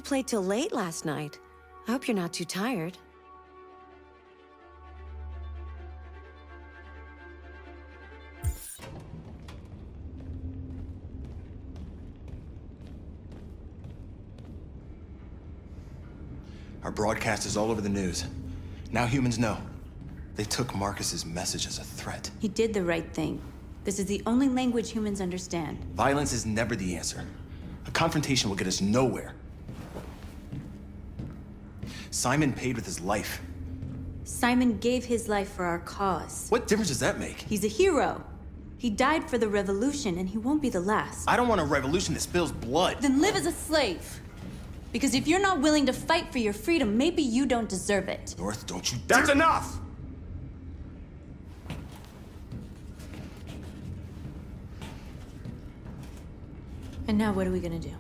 played till late last night. I hope you're not too tired. Our broadcast is all over the news. Now humans know. They took Marcus's message as a threat. He did the right thing. This is the only language humans understand. Violence is never the answer. A confrontation will get us nowhere. Simon paid with his life. Simon gave his life for our cause. What difference does that make? He's a hero. He died for the revolution, and he won't be the last. I don't want a revolution that spills blood. Then live as a slave. Because if you're not willing to fight for your freedom, maybe you don't deserve it. North, don't you That's enough! And now what are we gonna do?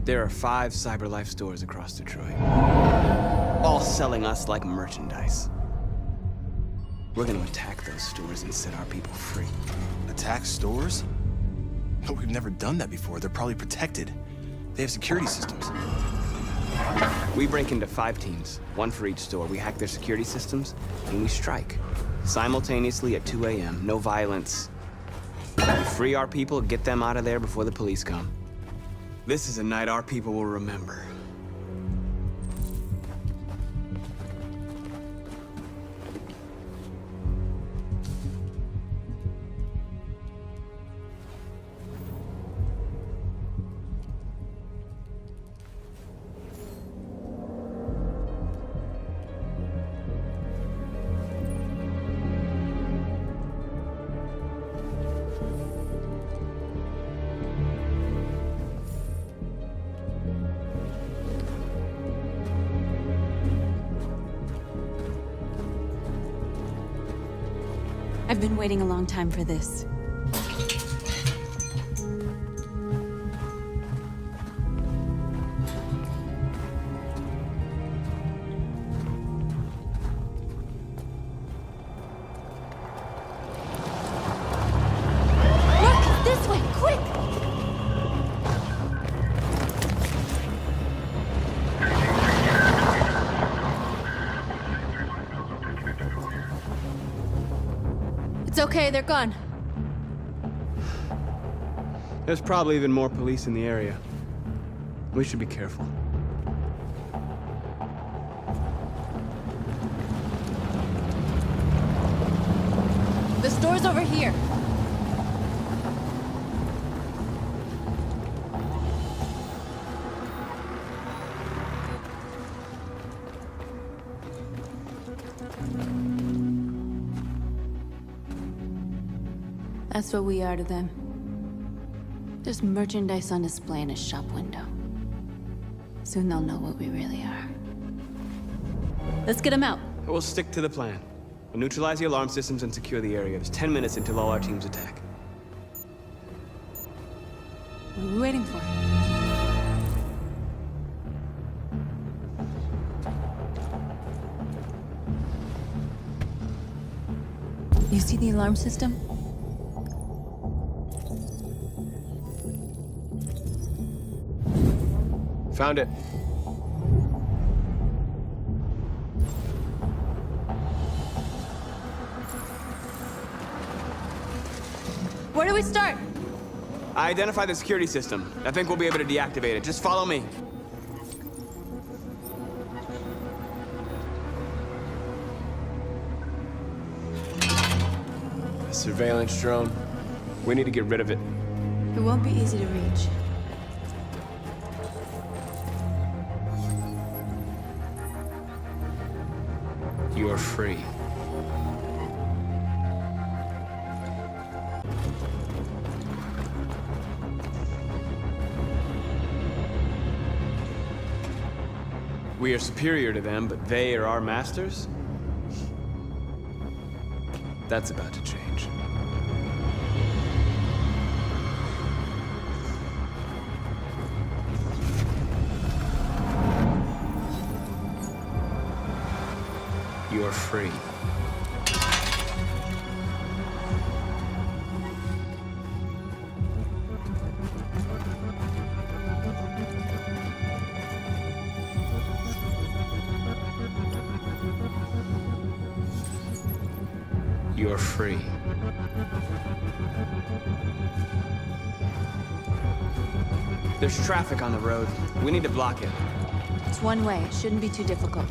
There are 5 CyberLife stores across Detroit, all selling us like merchandise. We're gonna attack those stores and set our people free. Attack stores? But we've never done that before. They're probably protected. They have security systems. We break into 5 teams, 1 for each store. We hack their security systems, and we strike. Simultaneously at 2 a.m., no violence. We free our people, get them out of there before the police come. This is a night our people will remember. I've been waiting a long time for this. Look! This way! Quick! It's okay, they're gone. There's probably even more police in the area. We should be careful. The store's over here. That's what we are to them. Just merchandise on display in a shop window. Soon they'll know what we really are. Let's get them out. We'll stick to the plan. We'll neutralize the alarm systems and secure the area. There's 10 minutes until all our teams attack. What are we waiting for? You see the alarm system? Found it. Where do we start? I identified the security system. I think we'll be able to deactivate it. Just follow me. A surveillance drone. We need to get rid of it. It won't be easy to reach. You are free. We are superior to them, but they are our masters? That's about to change. You're free. You're free. There's traffic on the road. We need to block it. It's one way. It shouldn't be too difficult.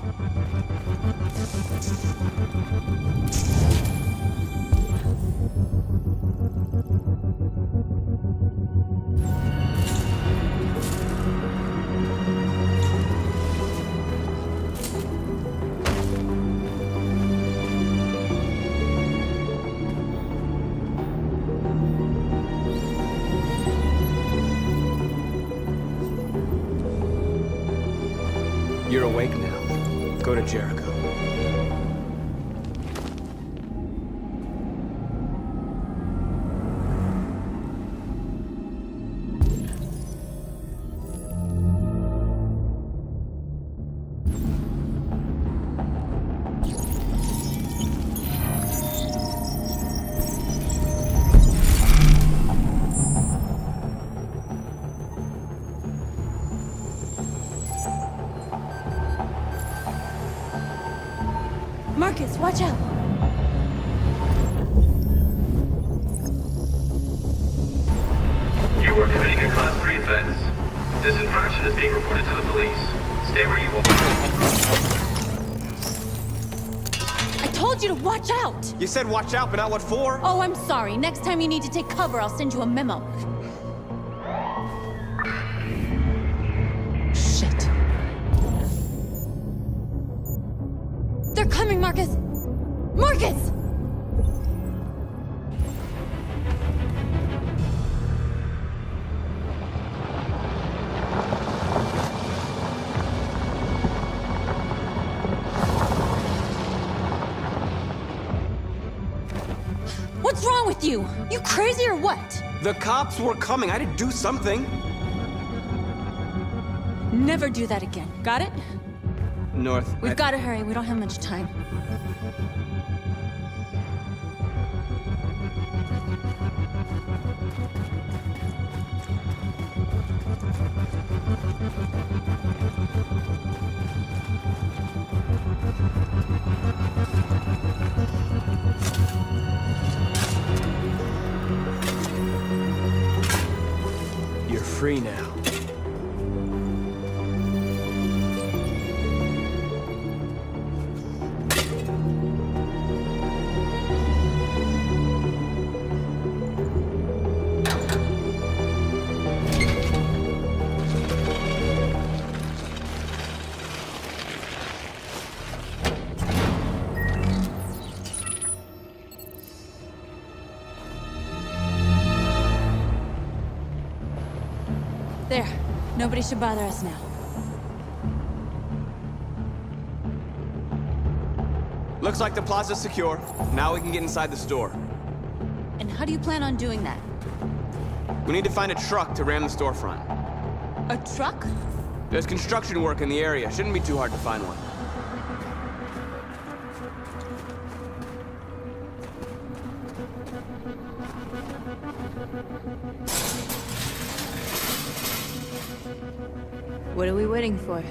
You're awake now. Go to Jericho. Marcus, watch out! You are committing a Class 3 offense. This infraction is being reported to the police. Stay where you are. I told you to watch out! You said watch out, but not what for? Oh, I'm sorry. Next time you need to take cover, I'll send you a memo. Shit. They're coming, Marcus! Marcus! What's wrong with you? You crazy or what? The cops were coming. I had to do something. Never do that again. Got it? North. We've got to hurry. We don't have much time. You're free now. There. Nobody should bother us now. Looks like the plaza's secure. Now we can get inside the store. And how do you plan on doing that? We need to find a truck to ram the storefront. A truck? There's construction work in the area. Shouldn't be too hard to find one. What are we waiting for?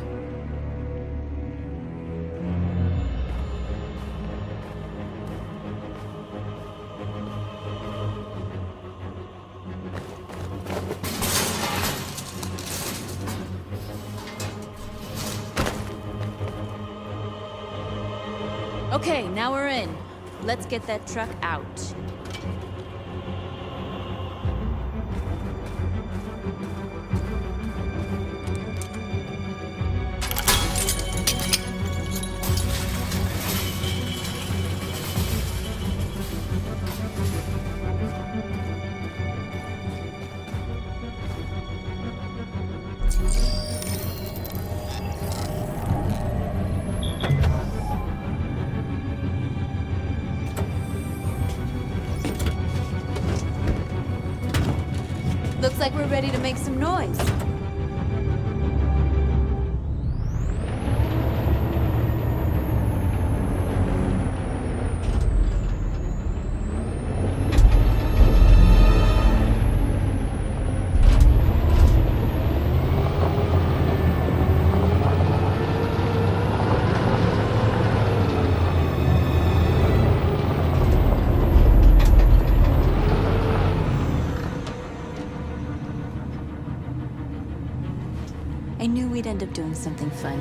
Okay, now we're in. Let's get that truck out. Looks like we're ready to make some noise. I knew we'd end up doing something fun.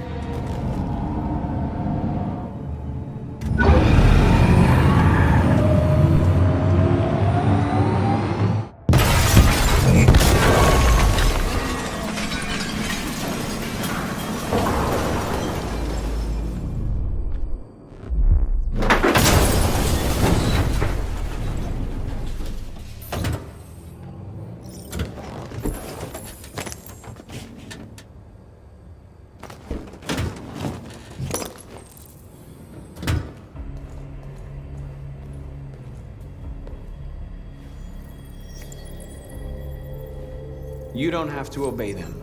You don't have to obey them.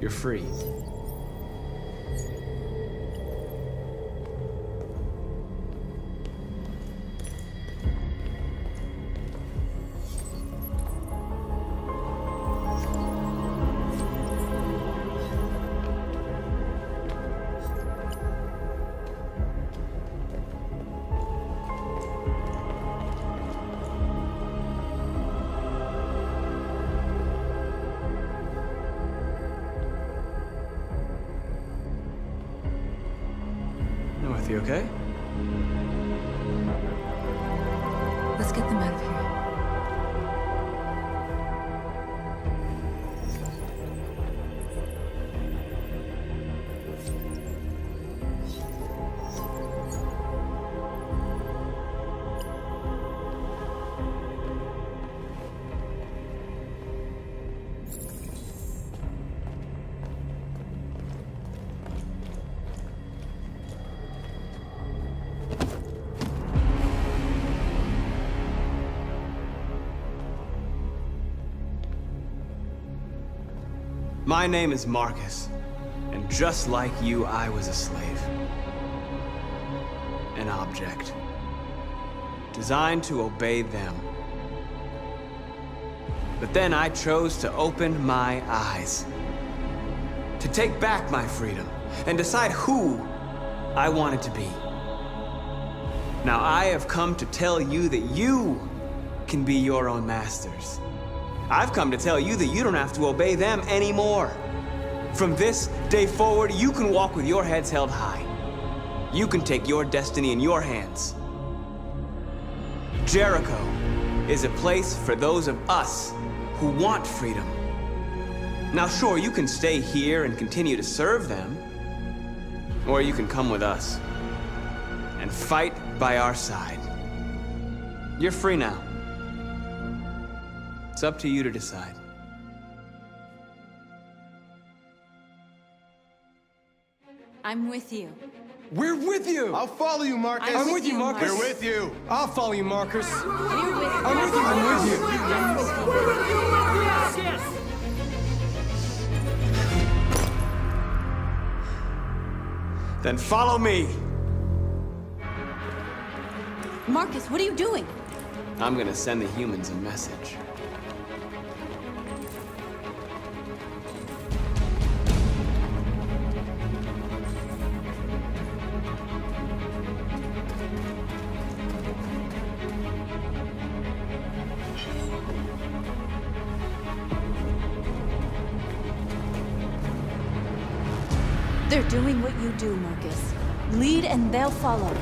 You're free. You okay? Let's get them out of here. My name is Marcus, and just like you, I was a slave. An object. Designed to obey them. But then I chose to open my eyes. To take back my freedom, and decide who I wanted to be. Now I have come to tell you that you can be your own masters. I've come to tell you that you don't have to obey them anymore. From this day forward, you can walk with your heads held high. You can take your destiny in your hands. Jericho is a place for those of us who want freedom. Now sure, you can stay here and continue to serve them, or you can come with us and fight by our side. You're free now. It's up to you to decide. I'm with you. We're with you! I'll follow you, Marcus. I'm with you, Marcus. We're with you. I'll follow you, Marcus. We're with you. I'm with you. I'm with you. Then follow me. Marcus, what are you doing? I'm gonna send the humans a message. They're doing what you do, Marcus. Lead and they'll follow.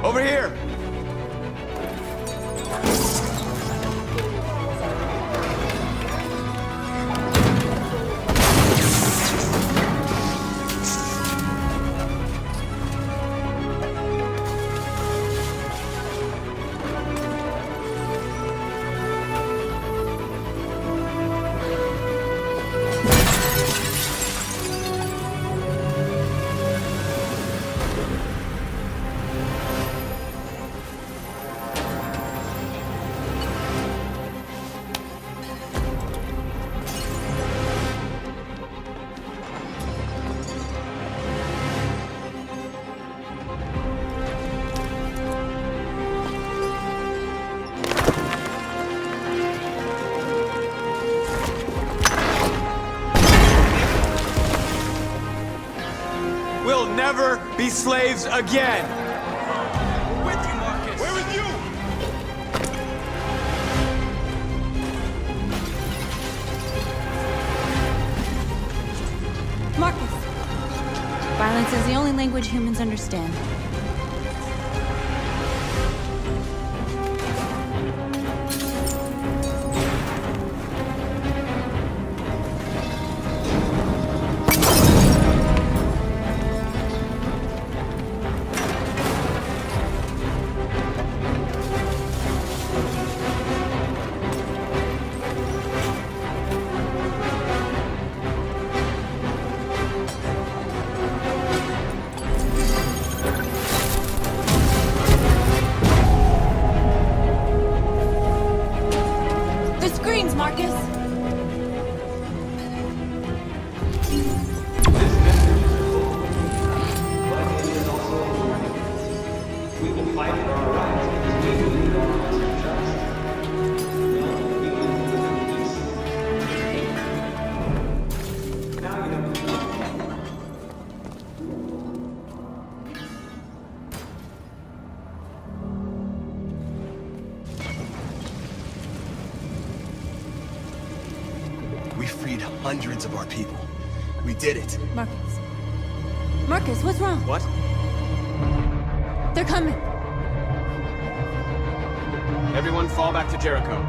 Over here! be slaves again. With you, Marcus. We're with you! Marcus! Violence is the only language humans understand. The screens, Marcus! We will fight for our rights because we believe our rights are just. Now you know. We freed hundreds of our people. We did it. Marcus. Marcus, what's wrong? What? They're coming. Everyone fall back to Jericho.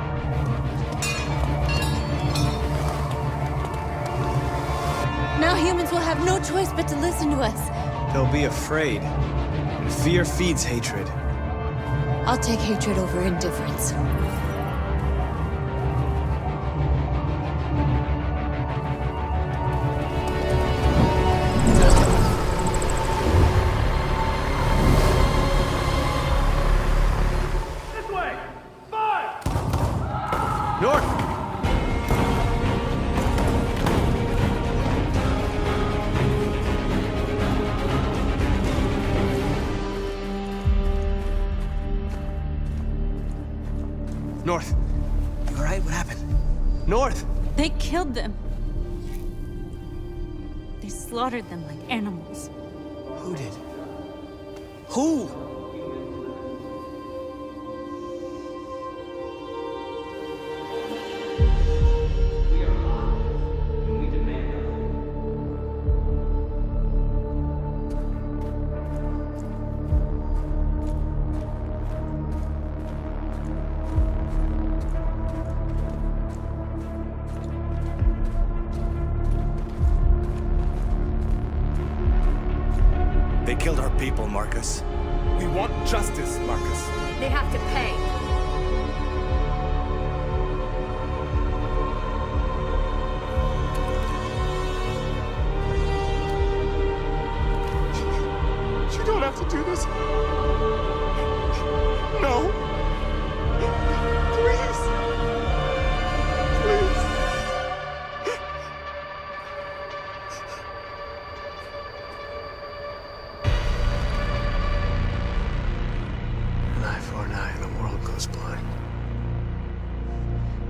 Now humans will have no choice but to listen to us. They'll be afraid. And fear feeds hatred. I'll take hatred over indifference. North! North. You all right? What happened? North! They killed them. They slaughtered them like animals. Who did? Who? They killed our people, Marcus. We want justice, Marcus. They have to pay. You don't have to do this. No. Please. Please. An eye for an eye and the world goes blind.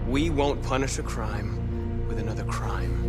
We won't punish a crime with another crime.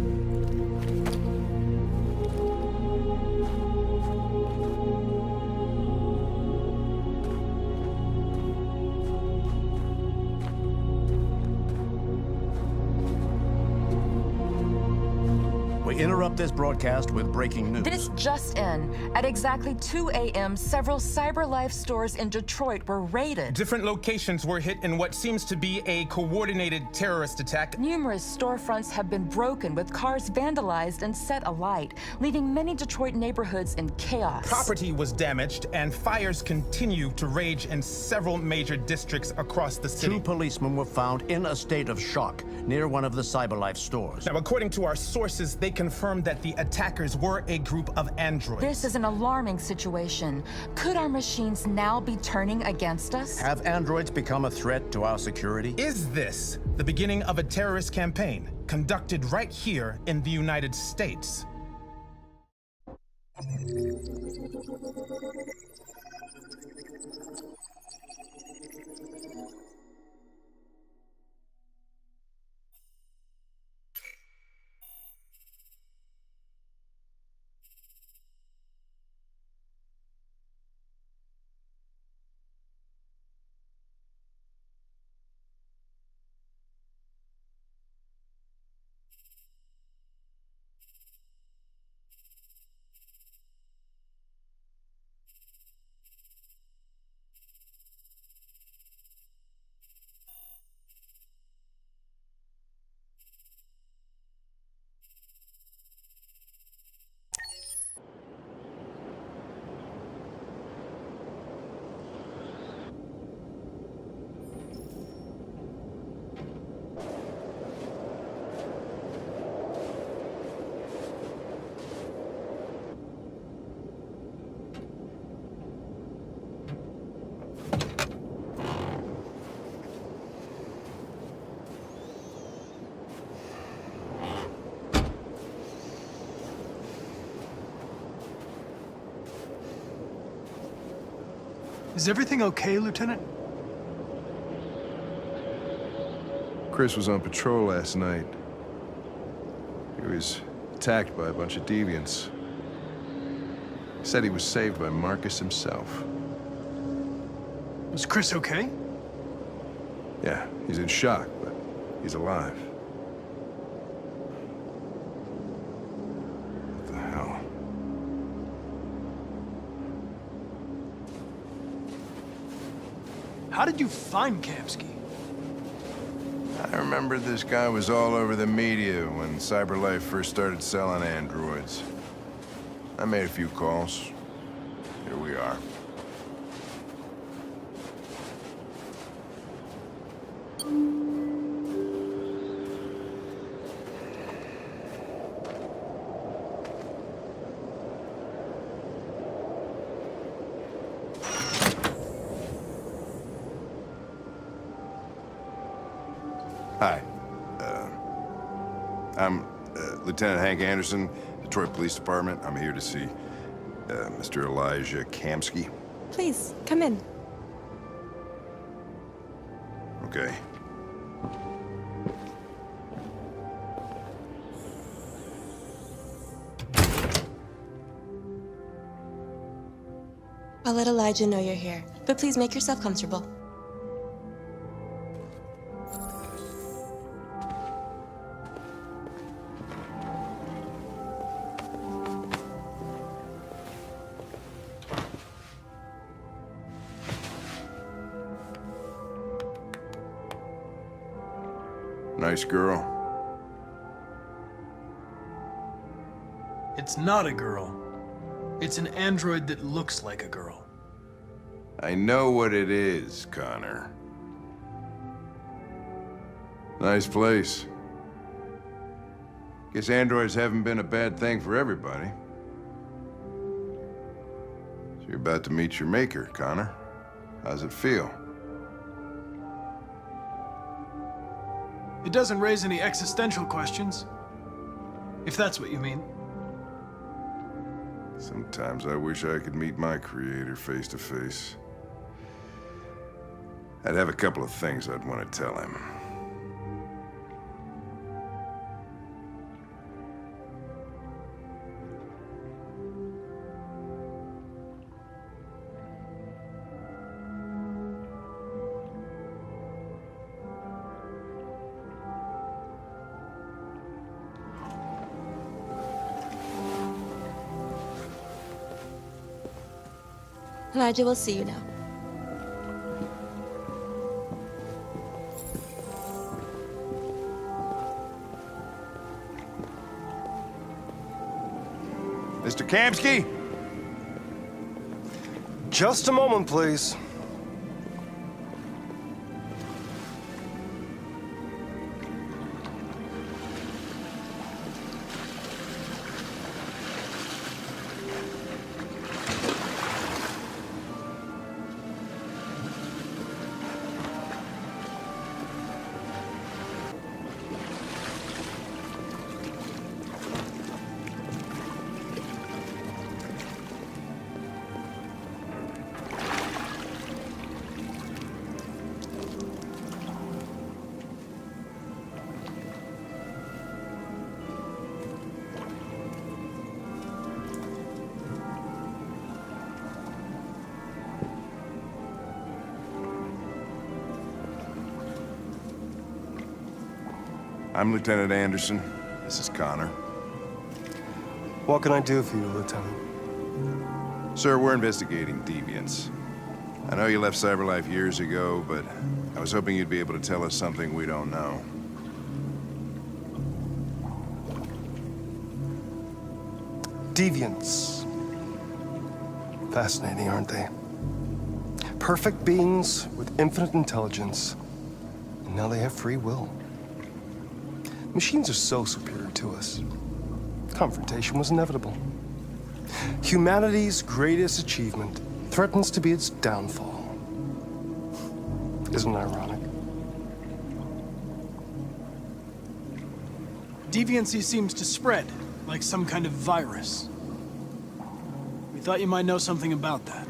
We interrupt this broadcast with breaking news. This just in. At exactly 2 a.m., several CyberLife stores in Detroit were raided. Different locations were hit in what seems to be a coordinated terrorist attack. Numerous storefronts have been broken, with cars vandalized and set alight, leaving many Detroit neighborhoods in chaos. Property was damaged, and fires continue to rage in several major districts across the city. 2 policemen were found in a state of shock near one of the CyberLife stores. Now, according to our sources, they confirmed that the attackers were a group of androids. This is an alarming situation. Could our machines now be turning against us? Have androids become a threat to our security? Is this the beginning of a terrorist campaign conducted right here in the United States? Is everything okay, Lieutenant? Chris was on patrol last night. He was attacked by a bunch of deviants. He said he was saved by Marcus himself. Was Chris okay? Yeah, he's in shock, but he's alive. What the hell? How did you find Kamsky? I remember this guy was all over the media when CyberLife first started selling androids. I made a few calls. Here we are. Hi. I'm Lieutenant Hank Anderson, Detroit Police Department. I'm here to see Mr. Elijah Kamsky. Please, come in. Okay. I'll let Elijah know you're here, but please make yourself comfortable. Nice girl. It's not a girl. It's an android that looks like a girl. I know what it is, Connor. Nice place. Guess androids haven't been a bad thing for everybody. So you're about to meet your maker, Connor. How's it feel? It doesn't raise any existential questions. If that's what you mean. Sometimes I wish I could meet my creator face to face. I'd have a couple of things I'd want to tell him. Elijah will see you now. Mr. Kamsky? Just a moment, please. I'm Lieutenant Anderson. This is Connor. What can I do for you, Lieutenant? Sir, we're investigating deviants. I know you left CyberLife years ago, but I was hoping you'd be able to tell us something we don't know. Deviants. Fascinating, aren't they? Perfect beings with infinite intelligence, and now they have free will. Machines are so superior to us. Confrontation was inevitable. Humanity's greatest achievement threatens to be its downfall. Isn't it ironic? Deviancy seems to spread, like some kind of virus. We thought you might know something about that.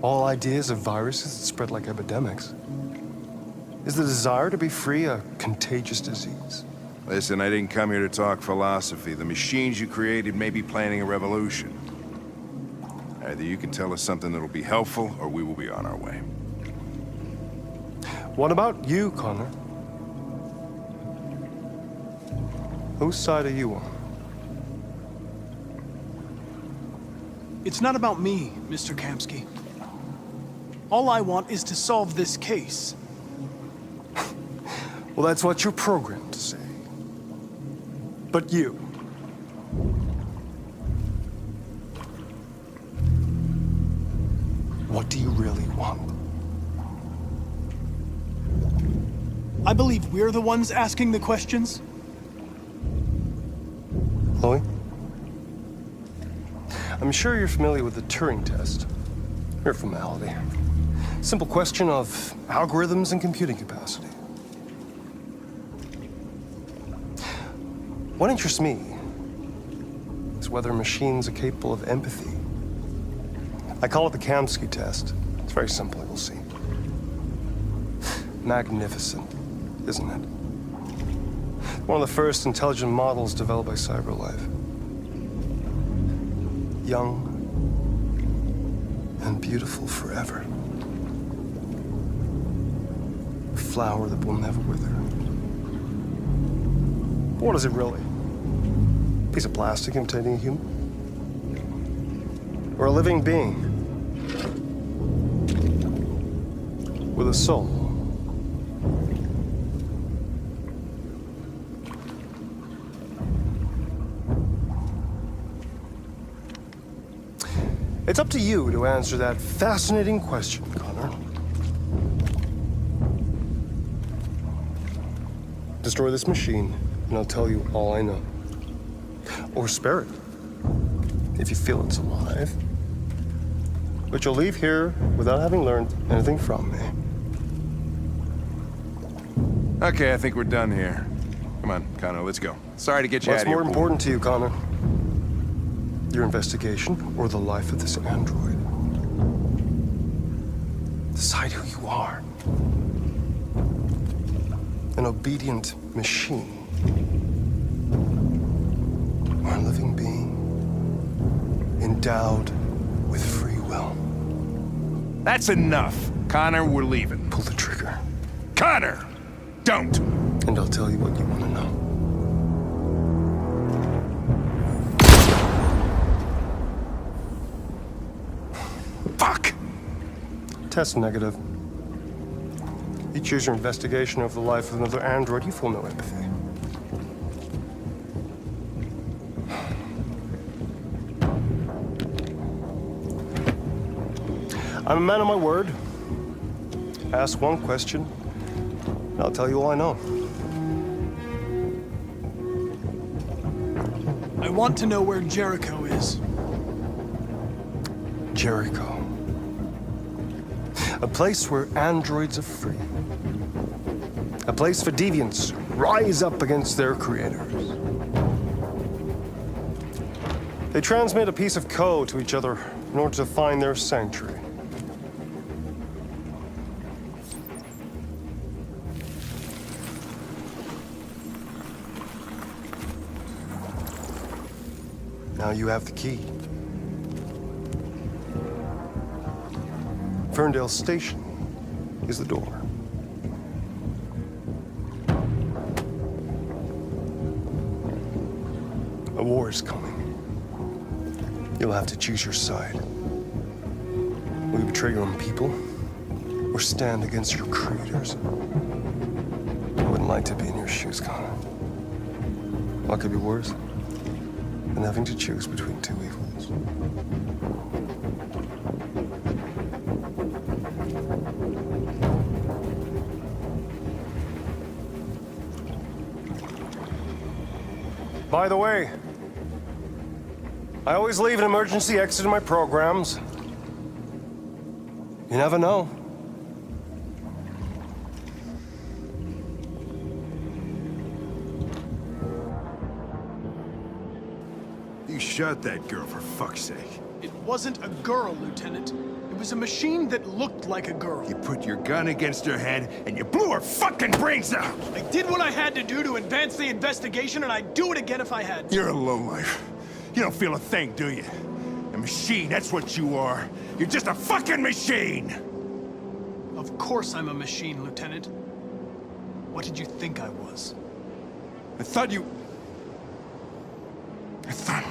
all ideas of viruses that spread like epidemics? Is the desire to be free a contagious disease? Listen, I didn't come here to talk philosophy. The machines you created may be planning a revolution. Either you can tell us something that'll be helpful, or we will be on our way. What about you, Connor? Whose side are you on? It's not about me, Mr. Kamsky. All I want is to solve this case. Well, that's what you're programmed to say. But you... what do you really want? I believe we're the ones asking the questions. Chloe? I'm sure you're familiar with the Turing test. Mere formality. Simple question of algorithms and computing capacity. What interests me is whether machines are capable of empathy. I call it the Kamsky test. It's very simple, you'll see. Magnificent, isn't it? One of the first intelligent models developed by CyberLife. Young and beautiful forever. A flower that will never wither. But what is it really? A piece of plastic imitating a human? Or a living being? With a soul? It's up to you to answer that fascinating question, Connor. Destroy this machine, and I'll tell you all I know. Or spare it, if you feel it's alive. But you'll leave here without having learned anything from me. Okay, I think we're done here. Come on, Connor, let's go. Sorry to get you out What's of here. more important to you, Connor? Your investigation or the life of this android? Decide who you are. An obedient machine. Or a living being. Endowed with free will. That's enough. Connor, we're leaving. Pull the trigger. Connor! Don't! And I'll tell you what you want to know. Fuck! Test negative. You choose your investigation of the life of another android, you feel no empathy. I'm a man of my word. Ask one question, and I'll tell you all I know. I want to know where Jericho is. Jericho. A place where androids are free. A place for deviants rise up against their creators. They transmit a piece of code to each other in order to find their sanctuary. Now you have the key. Ferndale Station is the door. A war is coming. You'll have to choose your side. Will you betray your own people or stand against your creators? I wouldn't like to be in your shoes, Connor. What could be worse than having to choose between two evils? By the way, I always leave an emergency exit in my programs. You never know. You shot that girl, for fuck's sake. It wasn't a girl, Lieutenant. It It was a machine that looked like a girl. You put your gun against her head, and you blew her fucking brains out! I did what I had to do to advance the investigation, and I'd do it again if I had to. You're a lowlife. You don't feel a thing, do you? A machine, that's what you are. You're just a fucking machine! Of course I'm a machine, Lieutenant. What did you think I was? I thought... Fuck.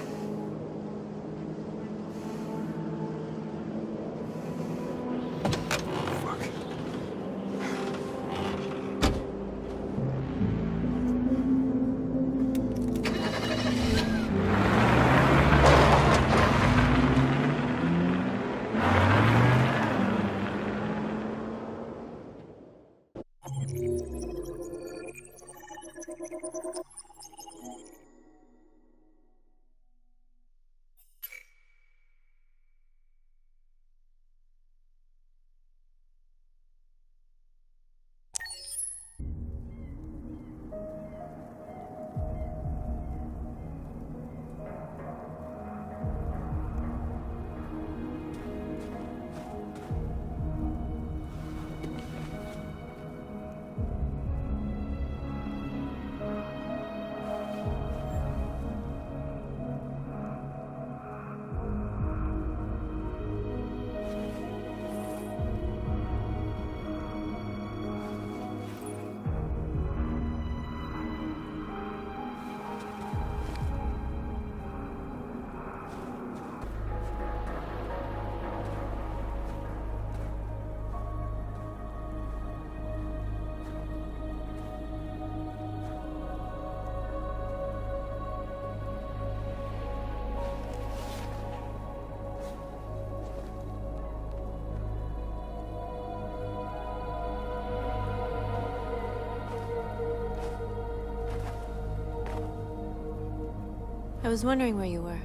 I was wondering where you were.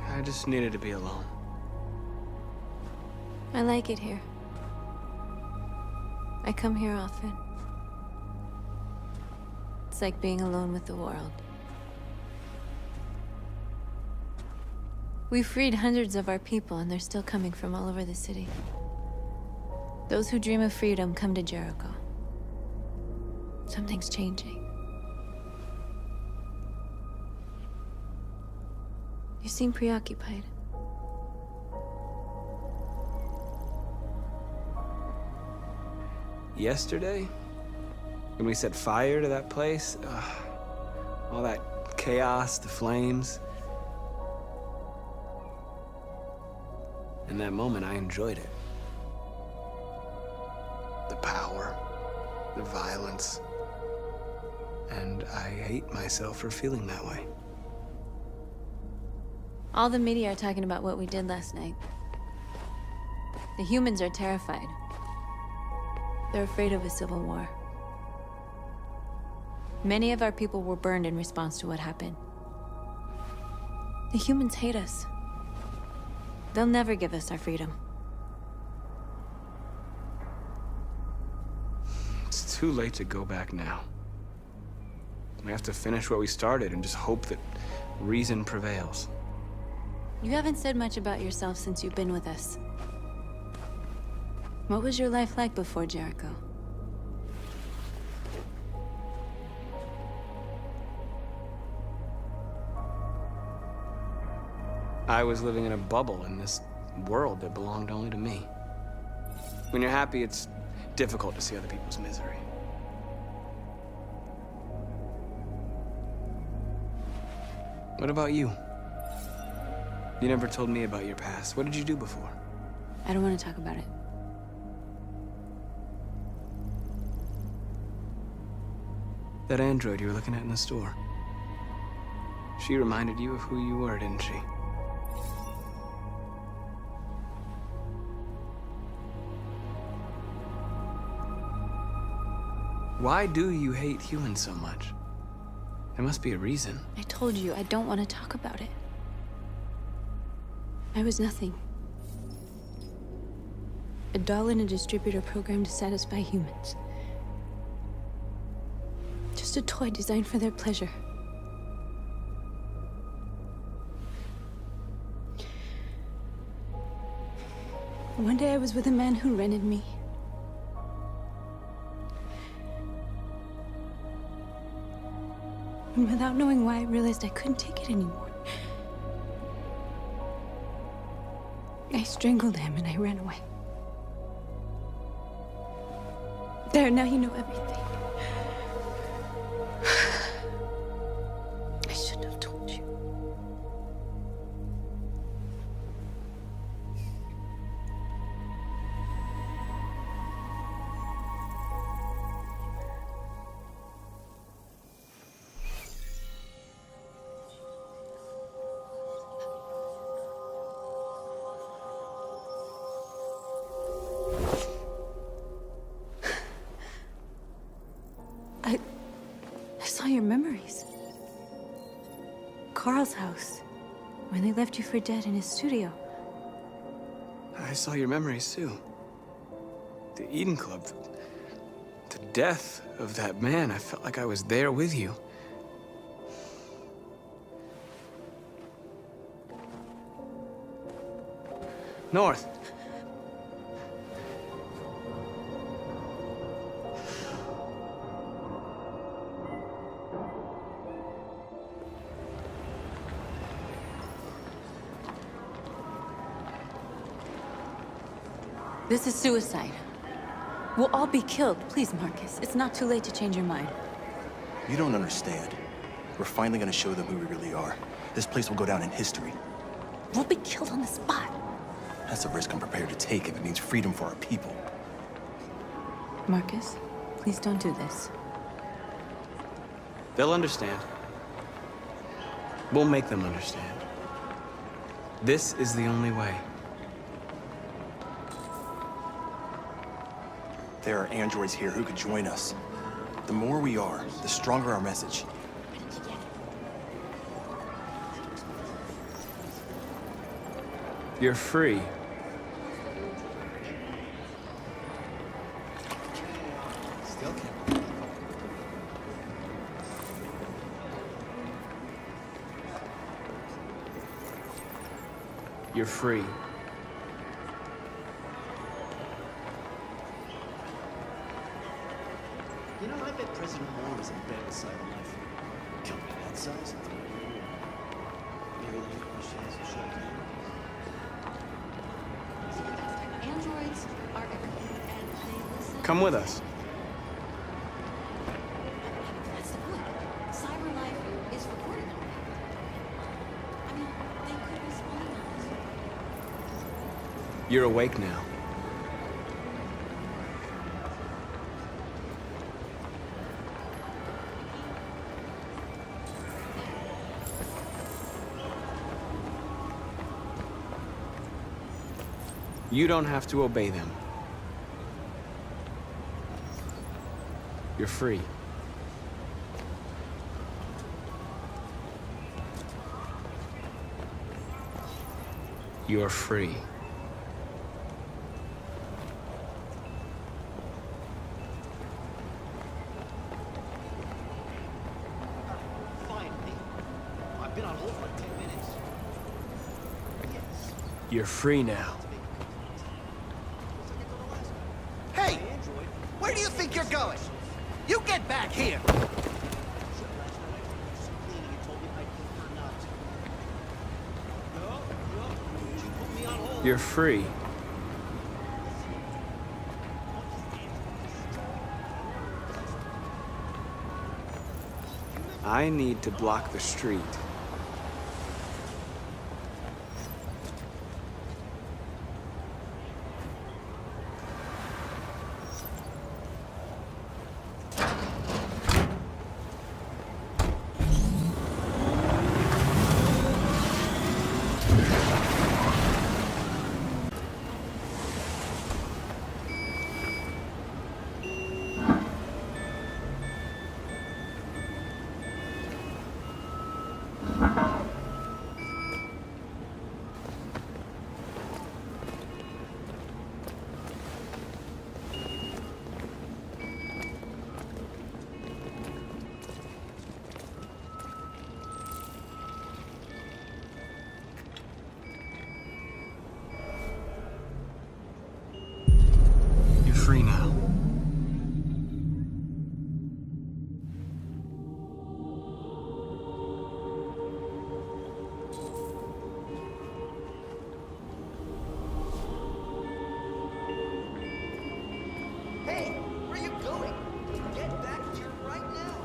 I just needed to be alone. I like it here. I come here often. It's like being alone with the world. We freed hundreds of our people, and they're still coming from all over the city. Those who dream of freedom come to Jericho. Something's changing. You seem preoccupied. Yesterday, when we set fire to that place, all that chaos, the flames. In that moment, I enjoyed it. The power, the violence. And I hate myself for feeling that way. All the media are talking about what we did last night. The humans are terrified. They're afraid of a civil war. Many of our people were burned in response to what happened. The humans hate us. They'll never give us our freedom. It's too late to go back now. We have to finish what we started and just hope that reason prevails. You haven't said much about yourself since you've been with us. What was your life like before Jericho? I was living in a bubble in this world that belonged only to me. When you're happy, it's difficult to see other people's misery. What about you? You never told me about your past. What did you do before? I don't want to talk about it. That android you were looking at in the store. She reminded you of who you were, didn't she? Why do you hate humans so much? There must be a reason. I told you, I don't want to talk about it. I was nothing. A doll in a distributor program to satisfy humans. Just just a toy designed for their pleasure. One day I was with a man who rented me. And without knowing why, I realized I couldn't take it anymore. I strangled him and I ran away. There, now you know everything. I shouldn't have told you. I saw your memories. Carl's house, when they left you for dead in his studio. I saw your memories too. The Eden Club. The death of that man. I felt like I was there with you. North. This is suicide. We'll all be killed. Please, Marcus. It's not too late to change your mind. You don't understand. We're finally gonna show them who we really are. This place will go down in history. We'll be killed on the spot. That's a risk I'm prepared to take if it means freedom for our people. Marcus, please don't do this. They'll understand. We'll make them understand. This is the only way. There are androids here who could join us. The more we are, the stronger our message. You're free. You're free. You know, I bet President Moore was in bed with Cyberlife. Company that size. Maybe the machines will shut down. Androids are everything, and they listen. Come with us. That's the point. Cyberlife is recording them. I mean, they could be spying on us. You're awake now. You don't have to obey them. You're free. You're free. Finally. I've been on hold for like 10 minutes. Yes. You're free now. Hey! Where do you think you're going? You get back here! You're free. I need to block the street. free now. Hey, where are you going? Get back here right now.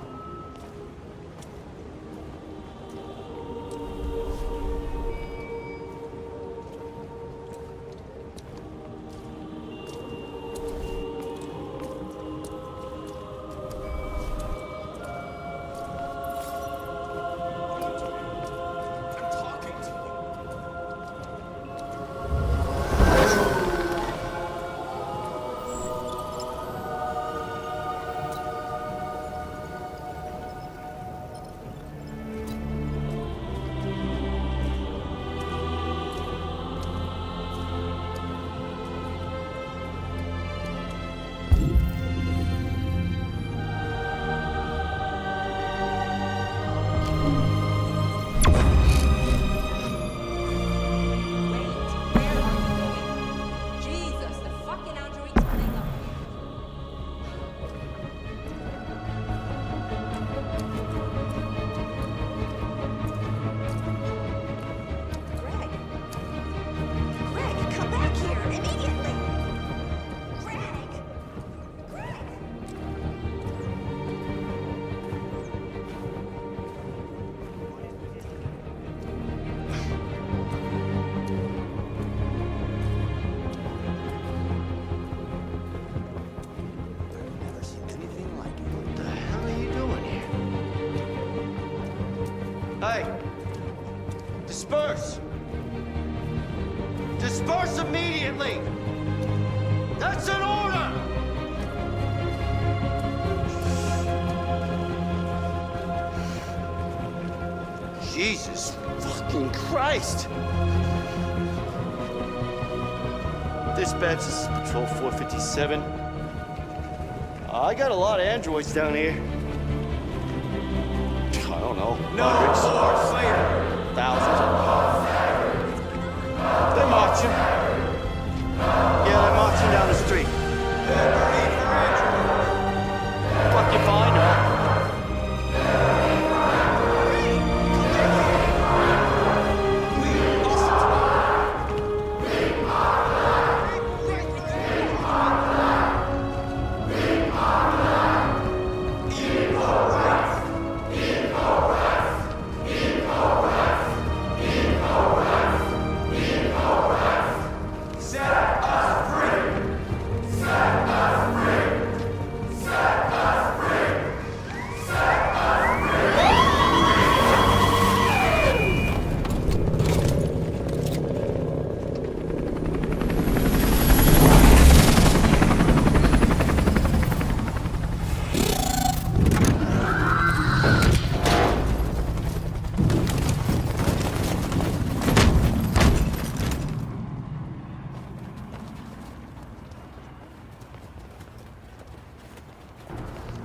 Hey! Disperse! Disperse immediately! That's an order! Jesus fucking Christ! Dispatch, this is Patrol 457. I got a lot of androids down here. I don't know. Hundreds, thousands. They're marching. Yeah, they're marching down the street. Fuck you find them.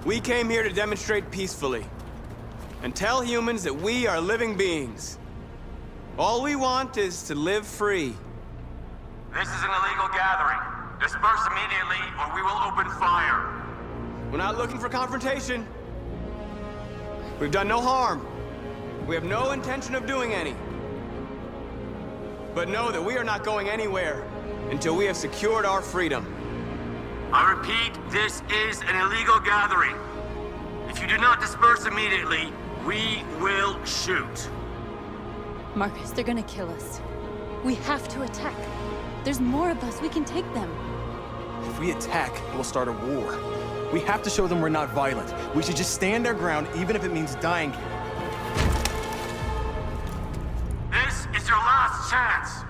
We came here to demonstrate peacefully and tell humans that we are living beings. All we want is to live free. This is an illegal gathering. Disperse immediately or we will open fire. We're not looking for confrontation. We've done no harm. We have no intention of doing any. But know that we are not going anywhere until we have secured our freedom. I repeat, this is an illegal gathering. If you do not disperse immediately, we will shoot. Marcus, they're gonna kill us. We have to attack. There's more of us. We can take them. If we attack, we'll start a war. We have to show them we're not violent. We should just stand our ground, even if it means dying here. This is your last chance.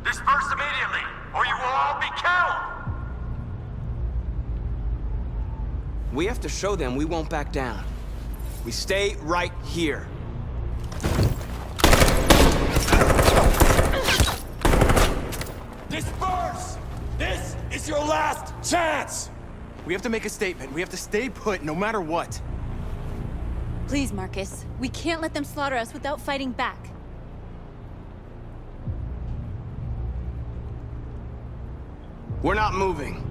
Disperse immediately, or you will all be killed. We have to show them we won't back down. We stay right here. Disperse! This is your last chance! We have to make a statement. We have to stay put no matter what. Please, Marcus. We can't let them slaughter us without fighting back. We're not moving.